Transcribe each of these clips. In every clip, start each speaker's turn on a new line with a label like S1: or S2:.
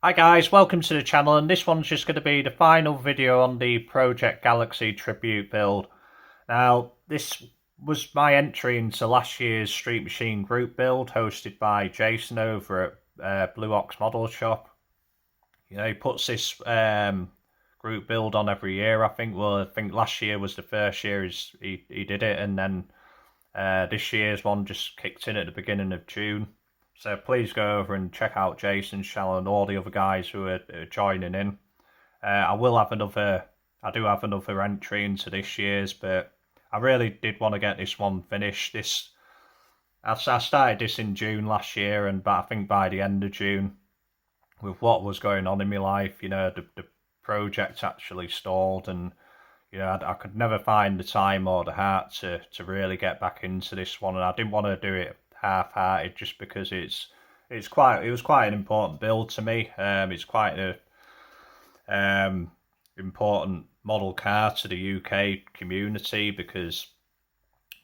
S1: Hi guys, welcome to the channel, and this one's just going to be the final video on the Project Galaxy tribute build. Now, this was my entry into last year's Street Machine group build hosted by Jason over at Blue Ox Model Shop. You know, he puts this group build on every year, I think. Well, I think last year was the first year he did it, and then this year's one just kicked in at the beginning of June. So please go over and check out Jason's channel and all the other guys who are joining in. I do have another entry into this year's, but I really did want to get this one finished. I started this in June last year, but I think by the end of June, with what was going on in my life, you know, the project actually stalled, and you know, I could never find the time or the heart to really get back into this one, and I didn't want to do it half-hearted just because it was quite an important build to me. It's quite a important model car to the UK community because,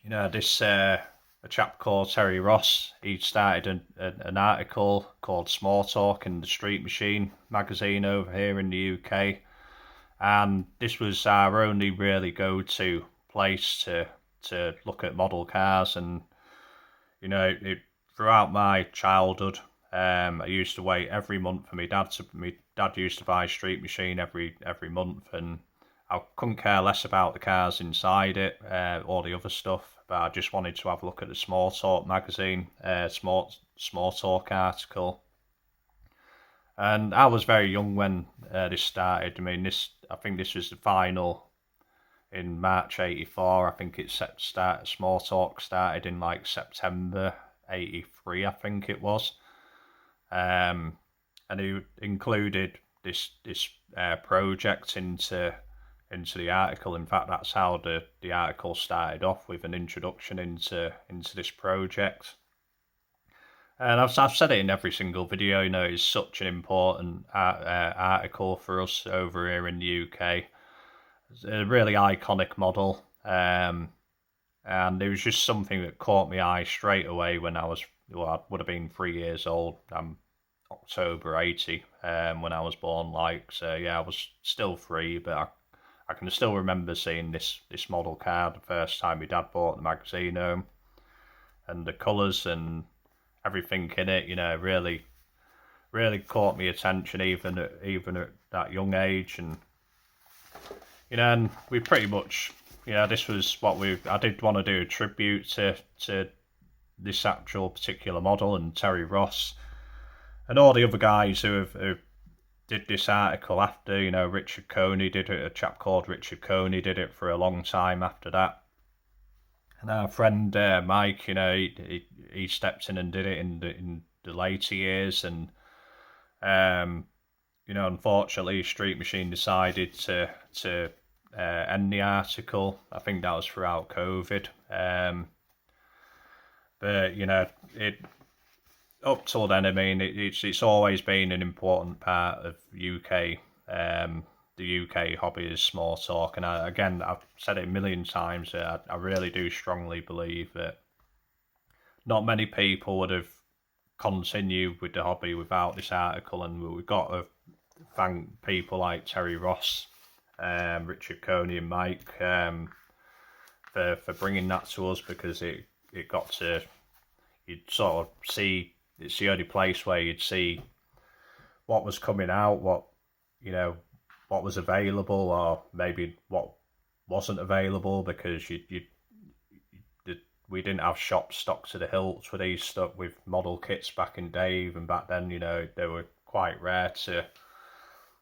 S1: you know, this a chap called Terry Ross, he started an article called Small Talk in the Street Machine magazine over here in the UK, and this was our only really go-to place to look at model cars. And you know, throughout my childhood, I used to wait every month for my dad. My dad used to buy Street Machine every month, and I couldn't care less about the cars inside it or the other stuff. But I just wanted to have a look at the Small Talk magazine, Small Talk article. And I was very young when this started. I mean, I think this was the final in March '84. I think Small Talk started in like September '83, I think it was. And he included this project into the article. In fact, that's how the article started off, with an introduction into this project. And I've said it in every single video. You know, it's such an important article for us over here in the UK. It's a really iconic model, and it was just something that caught my eye straight away when I would have been 3 years old. I'm October '80 when I was born, so yeah, I was still 3, but I can still remember seeing this model car the first time my dad bought the magazine home, and the colours and everything in it, you know, really caught my attention even at that young age. And you know, and we pretty much, you know, this was what I did want to do a tribute to this actual particular model and Terry Ross and all the other guys who did this article after. You know, Richard Coney did it, a chap called Richard Coney did it for a long time after that. And our friend Mike, you know, he stepped in and did it in the later years. And you know, unfortunately, Street Machine decided to end the article. I think that was throughout COVID. But you know, up till then, I mean, it's always been an important part of UK. The UK hobby is Small Talk, and I've said it a million times. I really do strongly believe that not many people would have continued with the hobby without this article, and we've got to thank people like Terry Ross, Richard Coney and Mike for bringing that to us, because it got to, you'd sort of see, it's the only place where you'd see what was coming out, what, you know, what was available, or maybe what wasn't available, because we didn't have shops stocked to the hilts with these stuff, with model kits back in day. And back then, you know, they were quite rare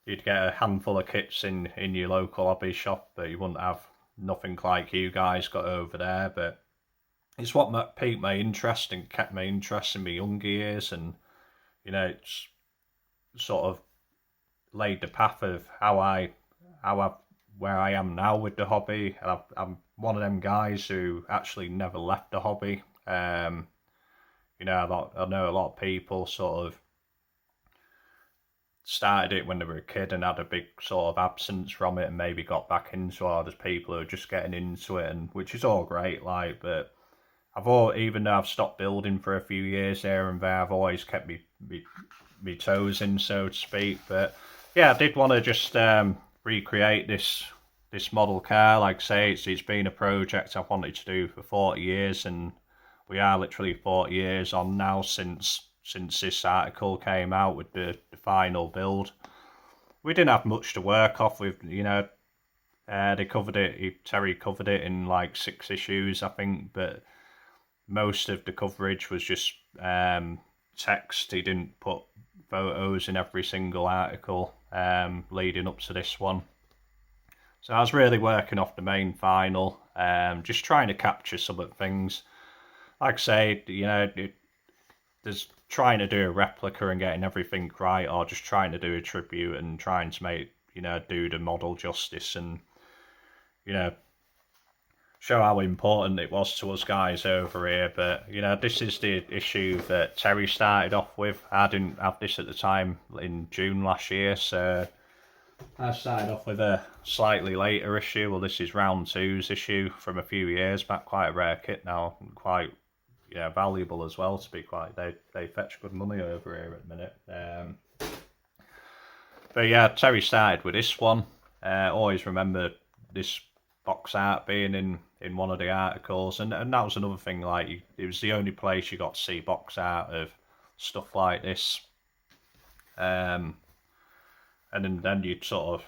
S1: you'd get a handful of kits in your local hobby shop, but you wouldn't have nothing like you guys got over there. But it's what piqued my interest and kept my interest in my younger years, and you know, it's sort of laid the path of where I am now with the hobby. And I'm one of them guys who actually never left the hobby. You know, I know a lot of people sort of started it when they were a kid and had a big sort of absence from it, and maybe got back into it. There's people who are just getting into it, and which is all great, like, but even though I've stopped building for a few years here and there, I've always kept me my toes in, so to speak. But yeah, I did want to just recreate this model car. Like I say, it's been a project I've wanted to do for 40 years, and we are literally 40 years on now since this article came out with the final build. We didn't have much to work off with, you know. They covered it. Terry covered it in like 6 issues, I think, but most of the coverage was just text. He didn't put photos in every single article leading up to this one. So I was really working off the main final, just trying to capture some of the things. Like I say, you know, there's trying to do a replica and getting everything right, or just trying to do a tribute and trying to make, you know, do the model justice and, you know, show how important it was to us guys over here. But, you know, this is the issue that Terry started off with. I didn't have this at the time in June last year, so I started off with a slightly later issue. Well, this is round 2's issue from a few years back. Quite a rare kit now, quite, yeah, valuable as well, to be quite. They fetch good money over here at the minute. But yeah, Terry started with this one. Always remember this box art being in one of the articles, and that was another thing. Like, it was the only place you got to see box art of stuff like this. And then you'd sort of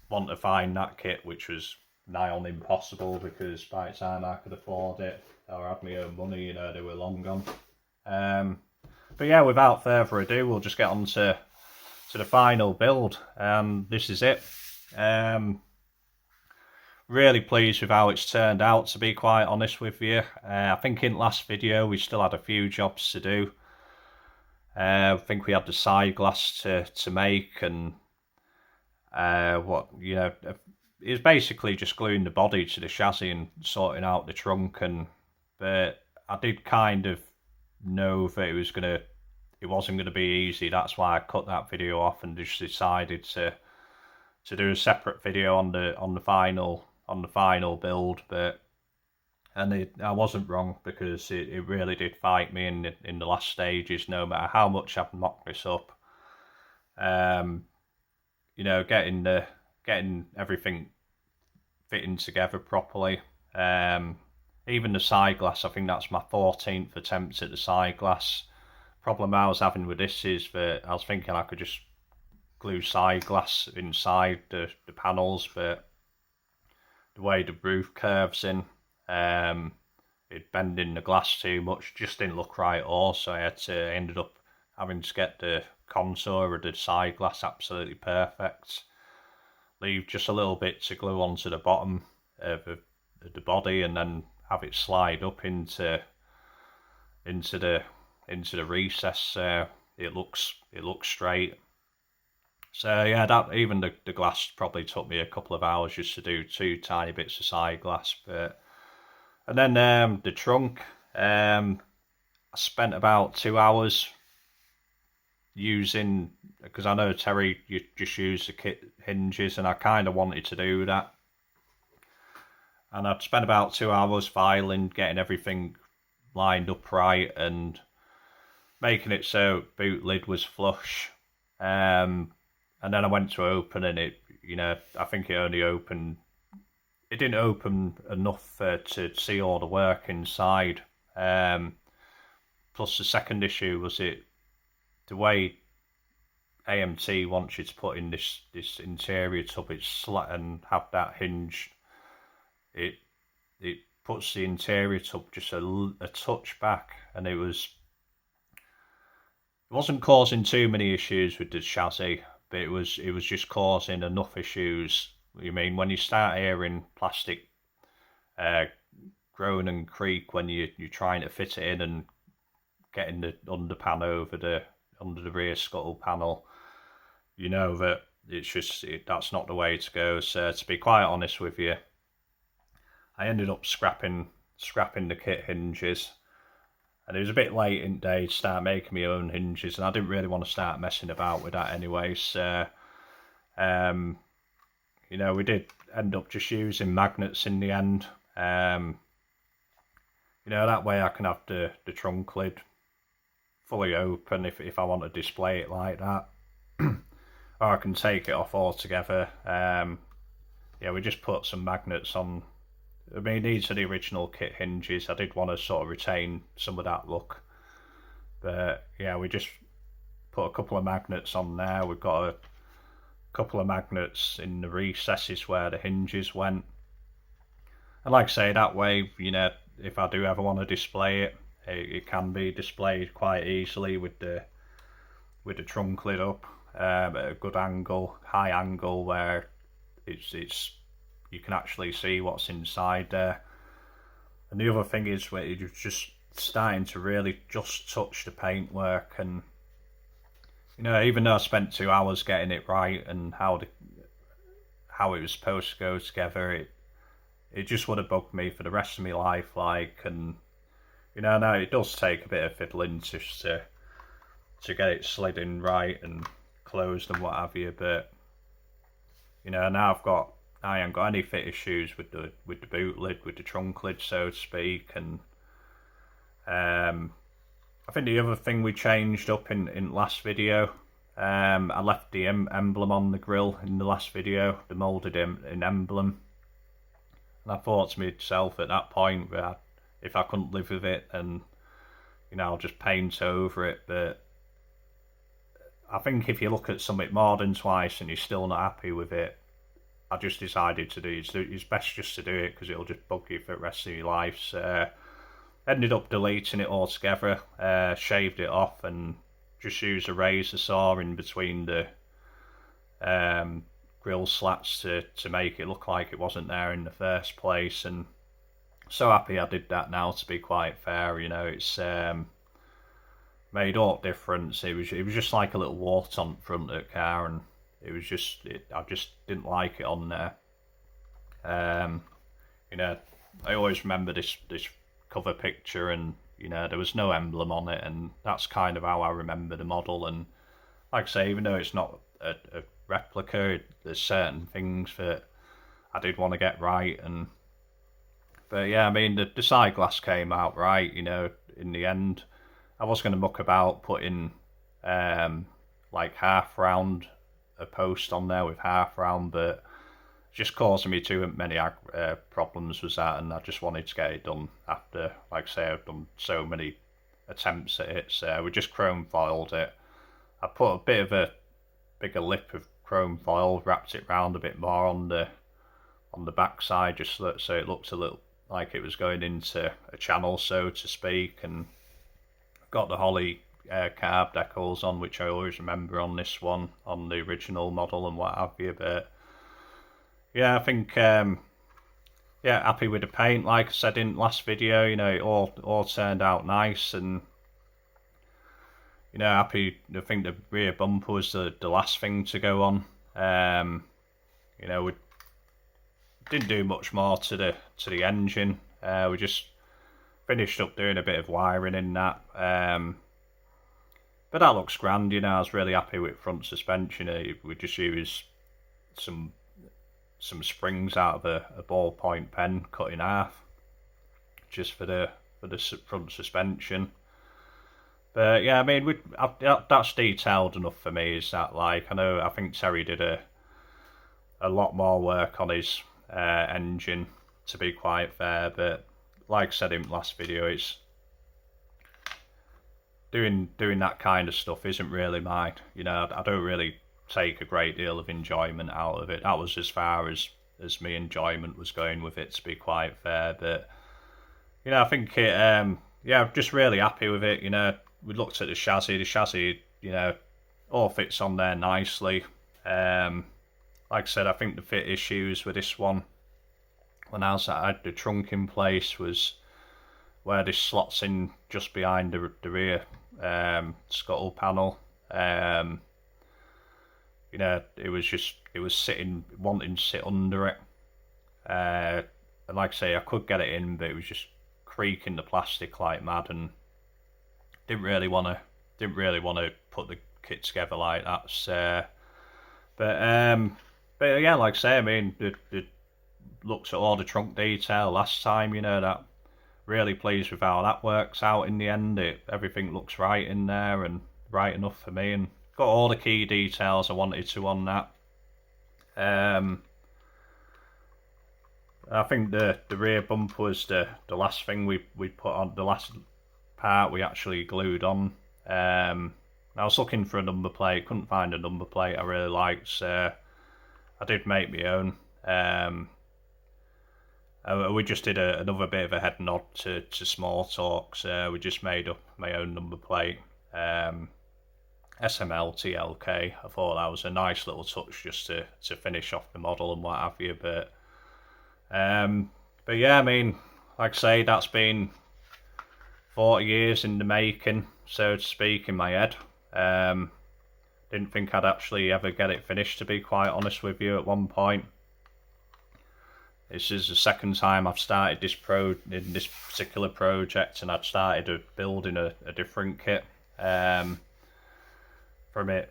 S1: want to find that kit, which was nigh on impossible, because by the time I could afford it or had my own money, you know, they were long gone. But yeah, without further ado, we'll just get on to the final build. This is it. Really pleased with how it's turned out, to be quite honest with you. I think in last video we still had a few jobs to do. I think we had the side glass to make, and what, you know, it was basically just gluing the body to the chassis and sorting out the trunk. But I did kind of know that it wasn't gonna be easy. That's why I cut that video off and just decided to do a separate video on the final build. But I wasn't wrong, because it really did fight me in the last stages. No matter how much I've mocked this up, you know, getting everything fitting together properly. Even the side glass, I think that's my 14th attempt at the side glass. Problem I was having with this is that I was thinking I could just glue side glass inside the panels, but the way the roof curves in, it bending the glass too much, just didn't look right at all. So I ended up having to get the contour of the side glass absolutely perfect. Leave just a little bit to glue onto the bottom of the body, and then have it slide up into the recess, so it looks straight. So yeah, that even the glass probably took me a couple of hours just to do 2 tiny bits of side glass. And then the trunk, I spent about 2 hours using, because I know Terry, you just use the kit hinges, and I kind of wanted to do that. And I'd spent about 2 hours filing, getting everything lined up right, and making it so boot lid was flush. And then I went to open, and it, you know, I think it didn't open enough to see all the work inside. Plus the second issue was the way AMT wants you to put in this interior tub, and have that hinge. It puts the interior tub just a touch back, and it wasn't causing too many issues with the chassis, but it was just causing enough issues. You mean, when you start hearing plastic groan and creak when you're trying to fit it in and getting the underpan under the rear scuttle panel, you know that that's not the way to go. So to be quite honest with you, I ended up scrapping the kit hinges, and it was a bit late in the day to start making my own hinges, and I didn't really want to start messing about with that anyway. So you know, we did end up just using magnets in the end. You know, that way I can have the trunk lid fully open if I want to display it like that. Or I can take it off altogether. Yeah, we just put some magnets on. I mean, these are the original kit hinges. I did want to sort of retain some of that look. But yeah, we just put a couple of magnets on there. We've got a couple of magnets in the recesses where the hinges went. And like I say, that way, you know, if I do ever want to display it, it can be displayed quite easily with the trunk lid up at a good angle, high angle, where it's you can actually see what's inside there. And the other thing is where you're just starting to really just touch the paintwork, and you know, even though I spent 2 hours getting it right and how it was supposed to go together, it just would have bugged me for the rest of my life. Like, and you know, now it does take a bit of fiddling to get it slid in right and closed and what have you. But you know, now I haven't got any fit issues with the boot lid, with the trunk lid, so to speak. And I think the other thing we changed up in last video, I left the emblem on the grill in the last video, the moulded in emblem. And I thought to myself at that point that if I couldn't live with it, and you know, I'll just paint over it. But I think if you look at something more than twice and you're still not happy with it, I just decided to do it's best just to do it, because it'll just bug you for the rest of your life. So ended up deleting it altogether, shaved it off, and just used a razor saw in between the grill slats to make it look like it wasn't there in the first place. And so happy I did that now, to be quite fair. You know, it's made all difference. It was just like a little wart on front of the car, and it was just I just didn't like it on there. You know, I always remember this cover picture, and you know, there was no emblem on it, and that's kind of how I remember the model. And like I say, even though it's not a replica, there's certain things that I did want to get right. And but yeah, I mean, the side glass came out right, you know, in the end. I was going to muck about putting like half round, a post on there with half round, but just causing me too many problems was that, and I just wanted to get it done after, like I say, I've done so many attempts at it. So we just chrome foiled it. I put a bit of a bigger lip of chrome foil, wrapped it round a bit more on the back side, just so it looked a little like it was going into a channel, so to speak. And I've got the Holly carb decals on, which I always remember on this one, on the original model and what have you. But yeah, I think yeah, happy with the paint. Like I said in last video, you know, it all turned out nice, and you know, happy. I think the rear bumper was the last thing to go on. You know, we didn't do much more to the engine. We just finished up doing a bit of wiring in that. But that looks grand, you know. I was really happy with front suspension. We just used some springs out of a ballpoint pen cut in half, just for the front suspension. But yeah, I mean, that's detailed enough for me. Is that, like, I think Terry did a lot more work on his engine, to be quite fair. But like I said in the last video, it's doing that kind of stuff isn't really mine. You know, I don't really take a great deal of enjoyment out of it. That was as far as my enjoyment was going with it, to be quite fair. But you know, I think it yeah, I'm just really happy with it. You know, we looked at the chassis, you know, all fits on there nicely. Like I said, I think the fit issues with this one, when I had the trunk in place, was where this slots in just behind the rear scuttle panel. You know, it was sitting, wanting to sit under it. And like I say, I could get it in, but it was just creaking the plastic like mad, and didn't really want to put the kit together like that. So, but yeah, like I say, I mean, the looked at all the trunk detail last time, you know, that really pleased with how that works out in the end. Everything looks right in there and right enough for me, and got all the key details I wanted to on that. I think the rear bumper was the last thing we put on, the last part we actually glued on. I was looking for a number plate, couldn't find a number plate I really liked, so I did make my own. We just did another bit of a head nod to small talk, so we just made up my own number plate. SML TLK. I thought that was a nice little touch just to finish off the model and what have you. But yeah, I mean, like I say, that's been 40 years in the making, so to speak, in my head. Didn't think I'd actually ever get it finished, to be quite honest with you, at one point. This is the second time I've started this in this particular project, and I'd started building a different kit from it,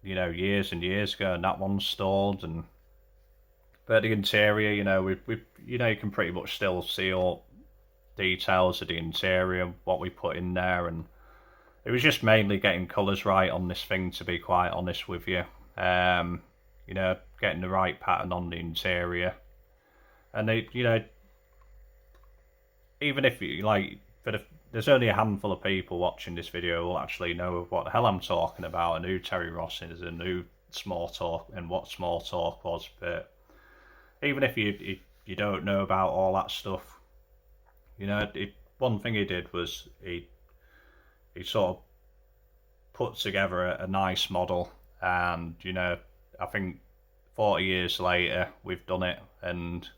S1: you know, years and years ago, and that one's stalled. And but the interior, you know, we you know, you can pretty much still see all details of the interior, what we put in there, and it was just mainly getting colours right on this thing, to be quite honest with you. You know, getting the right pattern on the interior, and they, you know, even if you like, there's only a handful of people watching this video who will actually know what the hell I'm talking about, and who Terry Ross is, and who Small Talk, and what Small Talk was. But even if you don't know about all that stuff, you know, one thing he did was he sort of put together a nice model, and you know, I think 40 years later we've done it, and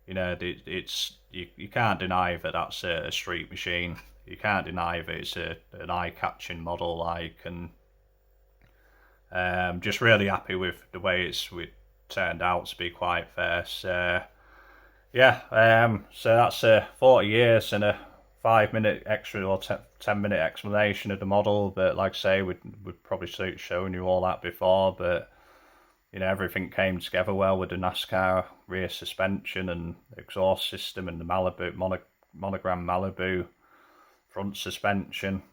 S1: you know, it's you can't deny that that's a street machine. You can't deny that it's an eye-catching model, like, and just really happy with the way it turned out, to be quite fair. So yeah, so that's 40 years and a 5-minute extra or 10-minute explanation of the model. But like I say, we'd probably shown you all that before, but you know, everything came together well with the NASCAR rear suspension and exhaust system, and the Malibu monogram Malibu front suspension.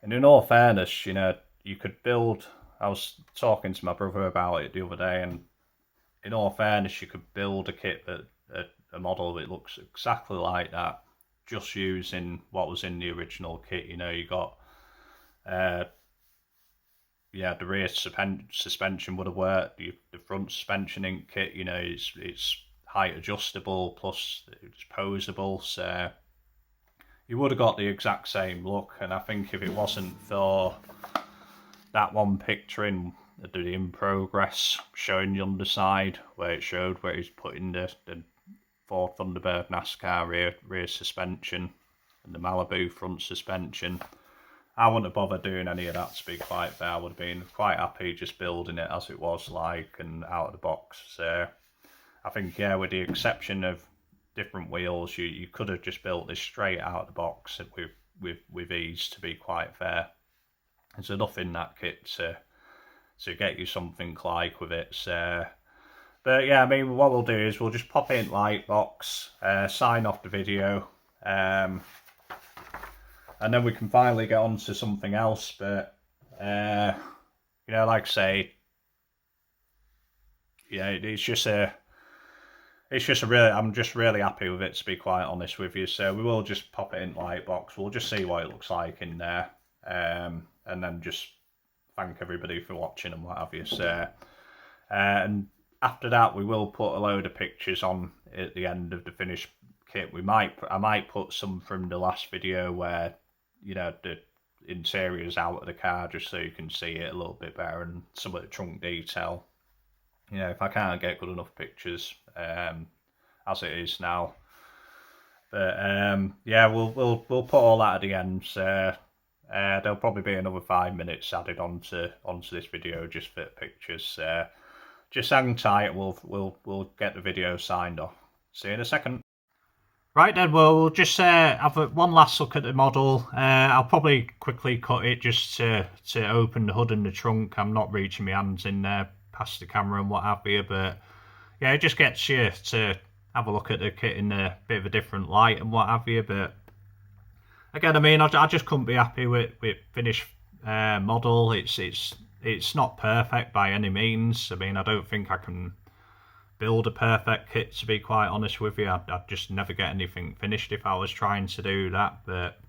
S1: And in all fairness, you know, you could build, I was talking to my brother about it the other day, and in all fairness, you could build a kit a model that looks exactly like that, just using what was in the original kit. You know, you got yeah, the rear suspension would have worked. The front suspension in kit, you know, it's height adjustable, plus it's posable, so you would have got the exact same look. And I think if it wasn't for that one picture in progress showing the underside, where it showed where he's putting the Ford Thunderbird NASCAR rear suspension and the Malibu front suspension, I wouldn't have bothered doing any of that, to be quite fair. I would have been quite happy just building it as it was, like, and out of the box. So I think, yeah, with the exception of different wheels, you could have just built this straight out of the box with ease, to be quite fair. There's enough in that kit to get you something like with it. So, but yeah, I mean, what we'll do is we'll just pop it in Lightbox, sign off the video, and then we can finally get on to something else. But you know, like I say, yeah, it's just a really, I'm just really happy with it, to be quite honest with you. So we will just pop it in Lightbox. We'll just see what it looks like in there, and then just thank everybody for watching and what have you. So and after that, we will put a load of pictures on at the end of the finished kit. I might put some from the last video where, you know, the interior's out of the car, just so you can see it a little bit better, and some of the trunk detail. You know, if I can't get good enough pictures as it is now. But yeah, we'll put all that at the end. So there'll probably be another 5 minutes added onto this video just for pictures. Just hang tight. We'll get the video signed off. See you in a second. Right then, we'll just have one last look at the model. I'll probably quickly cut it just to open the hood and the trunk. I'm not reaching my hands in there past the camera and what have you, but yeah, it just gets you to have a look at the kit in a bit of a different light and what have you. But again, I mean, I just couldn't be happy with finished model. It's not perfect by any means. I mean, I don't think I can build a perfect kit, to be quite honest with you. I'd just never get anything finished if I was trying to do that. But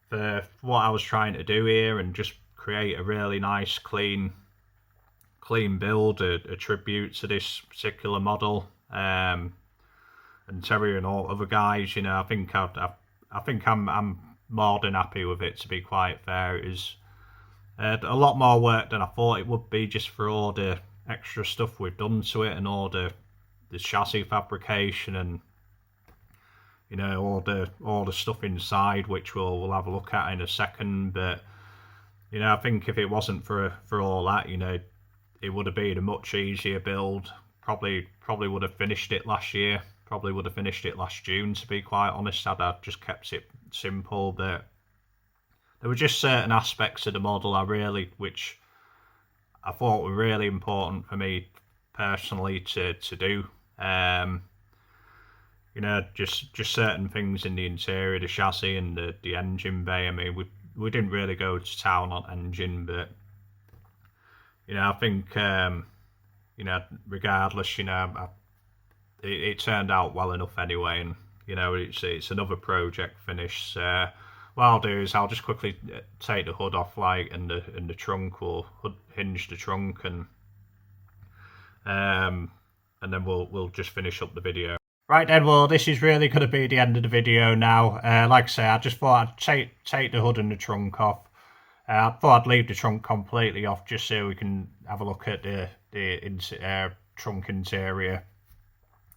S1: for what I was trying to do here and just create a really nice clean build, a tribute to this particular model, and Terry and all other guys, you know, I think I'm more than happy with it, to be quite fair. It was a lot more work than I thought it would be, just for all the extra stuff we've done to it and all the chassis fabrication and, you know, all the stuff inside, which we'll have a look at in a second. But, you know, I think if it wasn't for all that, you know, it would have been a much easier build. Probably would have finished it last year. Probably would have finished it last June, to be quite honest. I'd just kept it simple. But there were just certain aspects of the model which I thought were really important for me personally to do. You know, just certain things in the interior, the chassis and the engine bay. I mean, we didn't really go to town on engine, but, you know, I think, you know, regardless, you know, it turned out well enough anyway. And, you know, it's another project finish. What I'll do is I'll just quickly take the hood off, like, and the trunk, will hinge the trunk, and then we'll just finish up the video. Right then, well, this is really going to be the end of the video now. Like I say, I just thought I'd take the hood and the trunk off. I thought I'd leave the trunk completely off, just so we can have a look at the trunk interior.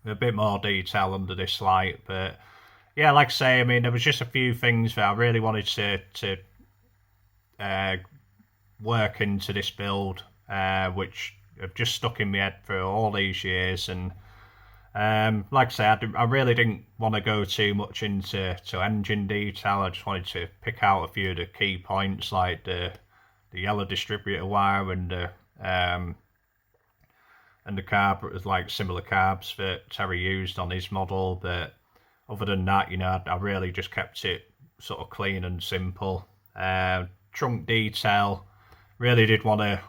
S1: A bit more detail under this light. But yeah, like I say, I mean, there was just a few things that I really wanted to work into this build, which have just stuck in my head for all these years. And like I say, I really didn't want to go too much into engine detail. I just wanted to pick out a few of the key points, like the yellow distributor wire and the carb, like similar carbs that Terry used on his model. But other than that, you know, I really just kept it sort of clean and simple. Trunk detail, really did want to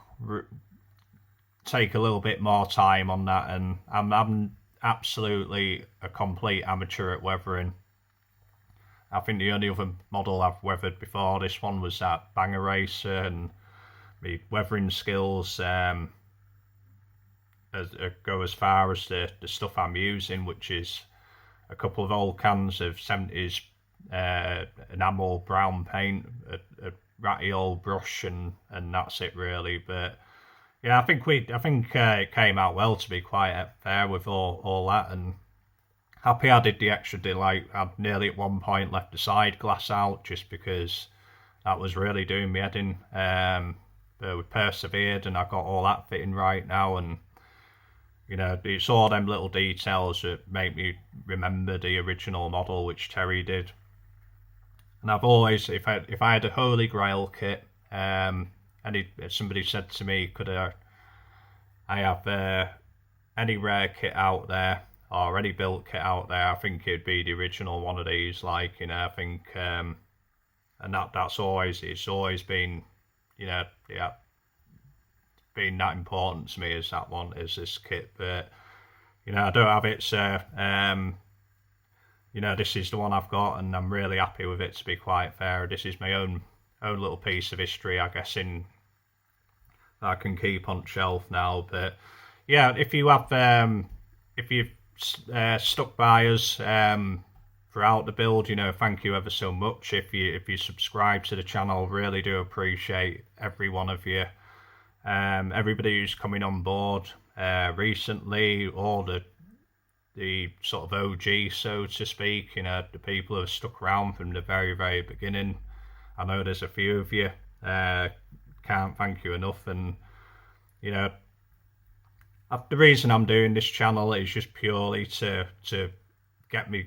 S1: take a little bit more time on that, and I'm absolutely a complete amateur at weathering. I think the only other model I've weathered before this one was that Banger Racer, and my weathering skills go as far as the stuff I'm using, which is a couple of old cans of 70s enamel brown paint, a ratty old brush, and that's it really. But yeah, I think it came out well, to be quite fair, with all that, and happy I did the extra delay. I'd nearly at one point left the side glass out, just because that was really doing me head in. But we persevered, and I got all that fitting right now. And, you know, it's all them little details that make me remember the original model, which Terry did. And I've always, if I had a Holy Grail kit, somebody said to me, could I have any rare kit out there, or any built kit out there, I think it'd be the original one of these. Like, you know, I think, and it's always been, you know, yeah, been that important to me, as that one, is this kit. But, you know, I don't have it, so you know, this is the one I've got, and I'm really happy with it, to be quite fair. This is my own little piece of history, I guess, that I can keep on shelf now. But yeah, if you've stuck by us throughout the build, you know, thank you ever so much. If you subscribe to the channel, really do appreciate every one of you. Everybody who's coming on board recently, all the sort of OG, so to speak, you know, the people who have stuck around from the very, very beginning. I know there's a few of you. Can't thank you enough. And, you know, the reason I'm doing this channel is just purely to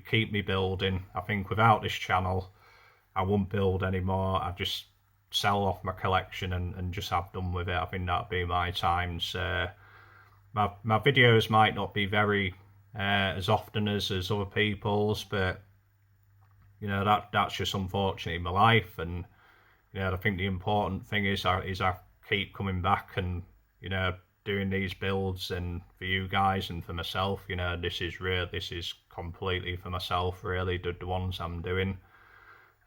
S1: keep me building. I think without this channel, I won't build anymore. I just sell off my collection and just have done with it. I think that'd be my times. My videos might not be very as often as other people's, but you know, that's just unfortunate in my life. And you know, I think the important thing is I keep coming back and, you know, doing these builds, and for you guys and for myself. You know, this is completely for myself, really, the ones I'm doing.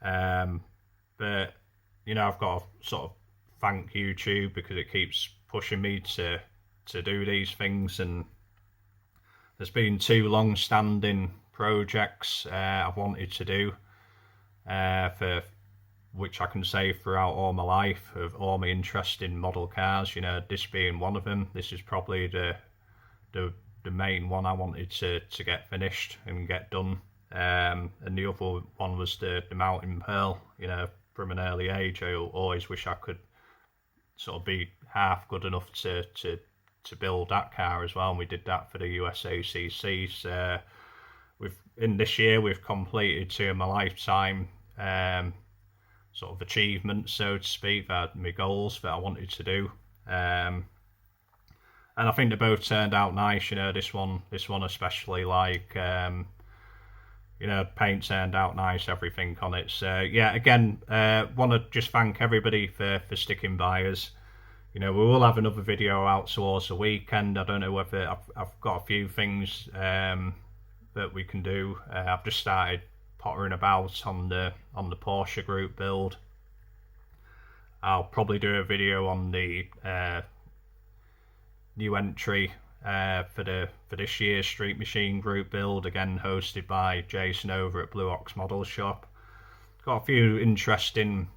S1: But you know, I've got to sort of thank YouTube, because it keeps pushing me to do these things. And there's been 2 long-standing projects I've wanted to do, for which I can say throughout all my life, of all my interest in model cars. You know, this being one of them. This is probably the main one I wanted to get finished and get done. And the other one was the Mountain Pearl. You know, from an early age, I always wish I could sort of be half good enough to build that car as well. And we did that for the USACCs. In this year we've completed 2 of my lifetime sort of achievements, so to speak, that my goals that I wanted to do. And I think they both turned out nice. You know, this one especially, like, you know, paint turned out nice, everything on it. So yeah, again, want to just thank everybody for sticking by us. You know, we will have another video out towards the weekend. I don't know whether I've got a few things that we can do. I've just started pottering about on the Porsche group build. I'll probably do a video on the new entry for this year's Street Machine group build, again hosted by Jason over at Blue Ox Model Shop. Got a few interesting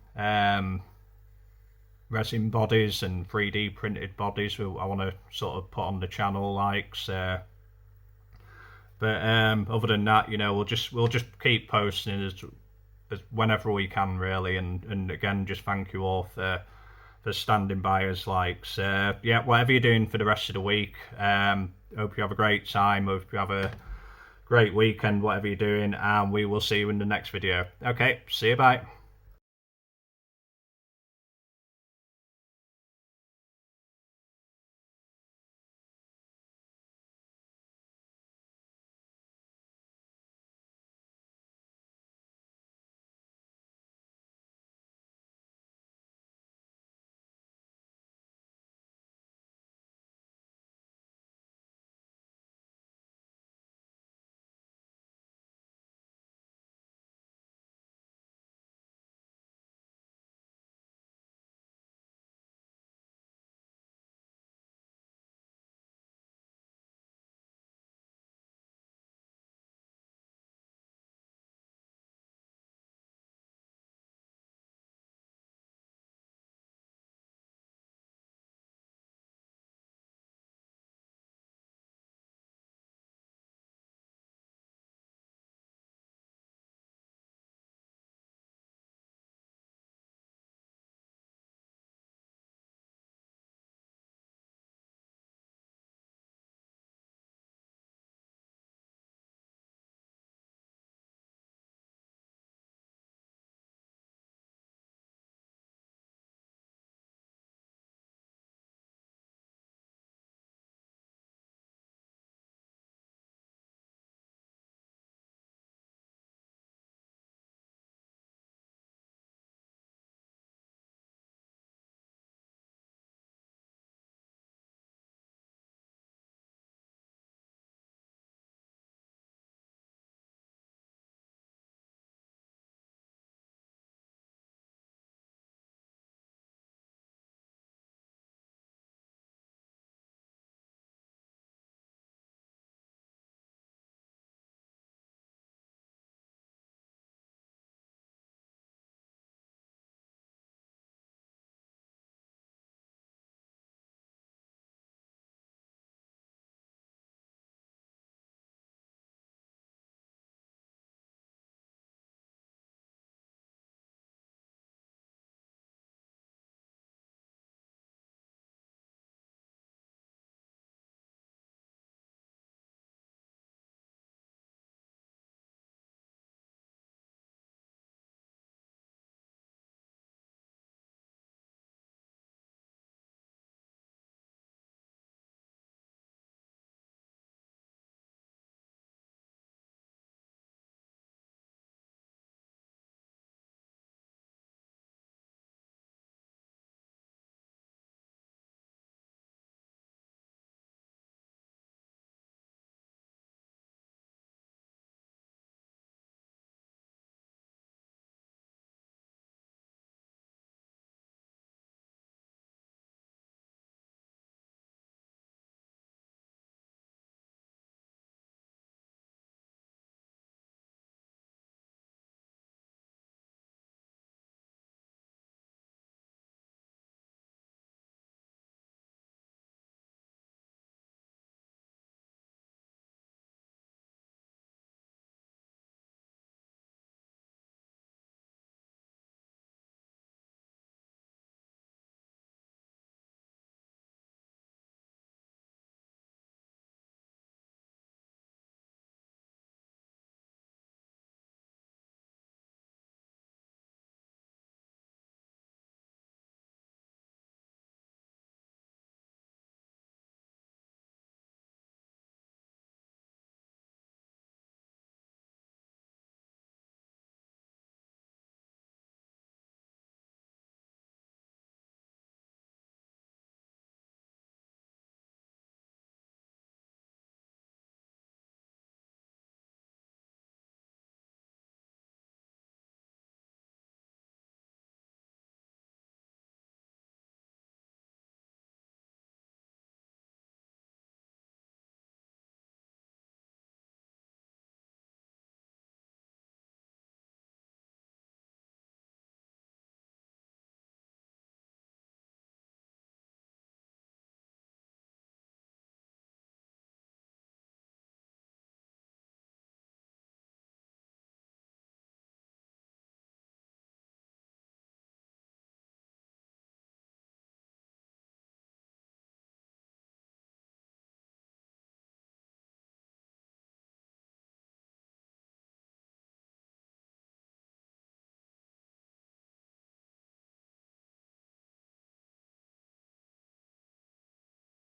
S1: resin bodies and 3D printed bodies I want to sort of put on the channel, like so. But other than that, you know, we'll just keep posting as whenever we can, really. And again, just thank you all for standing by us. Like, so yeah, whatever you're doing for the rest of the week, hope you have a great time. Hope you have a great weekend, whatever you're doing, and we will see you in the next video. Okay, see you, bye.